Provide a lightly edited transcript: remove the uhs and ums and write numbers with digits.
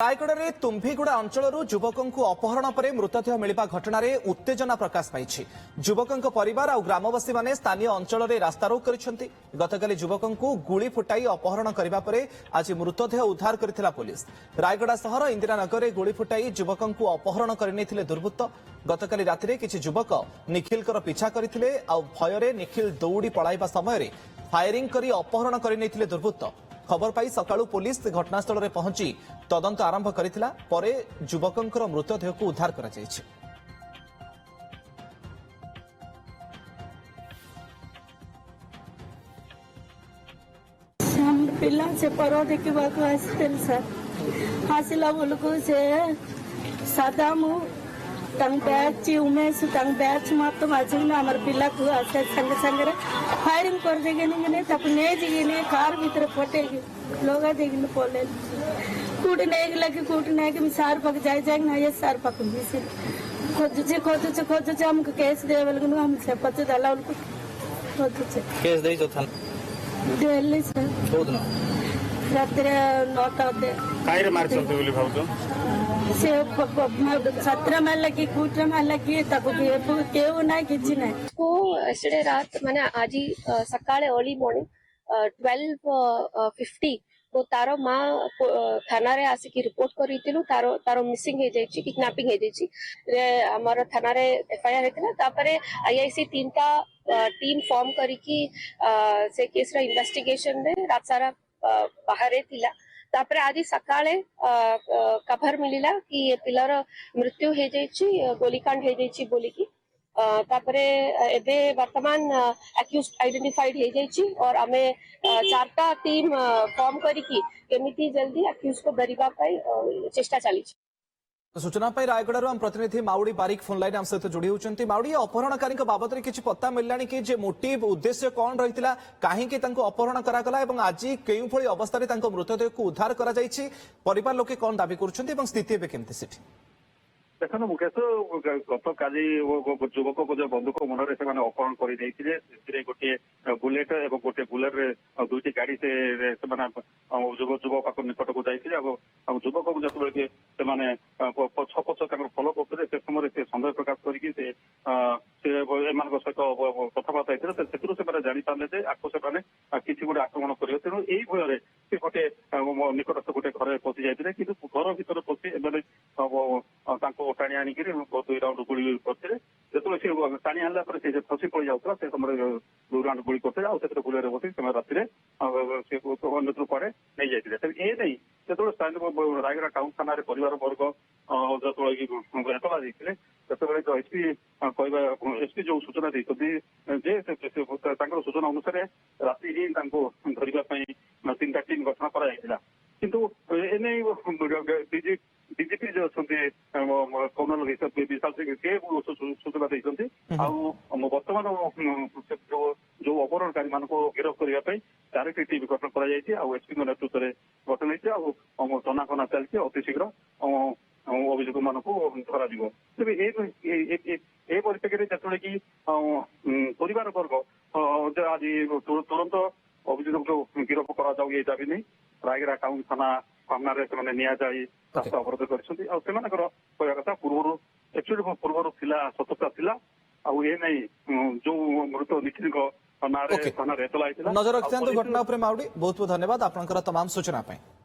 रायगढ़ तुम्भीगुड़ा अंचल युवकों अपहरण पर मृतदेह मिलवा घटना उत्तेजना प्रकाश पाई। युवकों परिवार और ग्रामवासी माने स्थानीय अंचल में रास्तारोक कर गतकाली युवकों गुली फुटाई अपहरण करने पर आज मृतदेह उद्धार करथिला पुलिस। रायगढ़ सहर इंदिरानगर में गुली फुटाई युवकों अपहरण करने दुर्बृत्त। गतकाली राति किछि युवक निखिल पीछा करथिले आ भୟରେ निखिल दौड़ी पलाइबा समय फायरिंग करी अपहरण करने दुर्बृत्त। खबर पाई सकाळु पुलिस घटनास्थल में पहुंची तदंत आरंभ करिथिला परे युवकंकर मृतदेह को उद्धार करा जायछि। हम पिला से परो देखा सर आसला बोलू से सदामु बैच उमेश बैच मत मजन आम पिला को संगे संगे फायरिंग कर देगी कार भीतर फटे लोग देखिए पोले कूट नहीं लगे कूट नहीं सार पाक जाए जाए ना ये सार पाक खोजुचे खोजुचे खोजुचे हमको केस दे बोल हम पच दला खोजुचे केस दे तो दिल्ली सर रात्रि 9 कायरे मार चलते बोली भावतो से सत्र में लगी कूट में लगी तब केव ना किसी ना को एस्टरडे रात माने आज सकाळे अर्ली मॉर्निंग 12:50 तो तारो माँ थाना रे आसिकी रिपोर्ट करितिलु तारो मिसिंग हे जायछि किडनैपिंग हे जायछि रे हमर थाना रे एफआईआर हेतिला तापरे आईआईसी 3टा टीम फॉर्म करिकी से केस रा इन्वेस्टिगेशन रे रात सारा बाहरे थिला। तापरे आज सकाळे खबर मिलिला कि पिलर मृत्यु हे जायछि गोलीकांड हे जायछि बोली की तापरे एबे वर्तमान एक्यूज आइडेंटिफाइड हे जायछि और आमे 4टा टीम फॉर्म करिकी केमिति जल्दी एक्यूज को धरिबा पाई चेष्टा चली। सूचना पाई रायगढ़ आम प्रतिनिधि माउड़ी बारिक फोन लाइन आम सहित जोड़ी होती। माउड़ी अपहरणकारी बाबद में किसी पता मिलला कि जे मोटिव उद्देश्य कौन रही कहीं अपहरण करागला और आज केउं अवस्था मृतदेह को उद्धार करा जायछि परिवार लोके कौन दाबी करुछन्ति स्थिति एबे केमति सेठी देखो मुकेश गत काली युवक को जो बंदूक मुंडे से अपहरण कर गोटे बुलेट और गोटे बुलेट दुईटी गाड़ी से युवक निकट को जाते युवक को जो पछ पछ फलो करते से समय से सन्देह प्रकाश करके सहित कथबार्ता से जापारे आपको से किसी गोटे आक्रमण कर तेणु यही भय से गोटे निकटस्थ गोटे घर पशि जाते कि घर भर पशि टाणी आणिक 2 राउंड गुली करते जो टाणी आणला खसी पड़ जाऊला से समय 2 राउंड गुली करते गुलिया बस राति अन्यत्र कुआड़े नहीं जाते ए नहीं जो रायगढ़ टाउन थाना परिवार वर्ग जो एतला देते जो एसपी कह एसपी जो सूचना देते सूचना अनुसार राति ही धरने 3टा टीम गठन कर किंतु एने डीजीपी जो कर्नल विशाल सिंह से सूचना देते बर्तमान जो अपहरणकारी मान गिरफ करने 4टी टीम गठन करएसपी नेतृत्व में गठन हो तनाखना चलती अति शीघ्र अभियोग मान धर परिप्रेक्षी जो कि परिवार वर्ग आज तुरंत अभियोग जो गिरफ कर दाबी नहीं रायगढ़ टाउन थाना सामने से निया जाए रास्ता अवरोध कर कथा पूर्व सतर्कता थिला जो मृत निखिल नजर रखिथा घटना माउड़ी बहुत बहुत धन्यवाद आपंकर तमाम सूचना।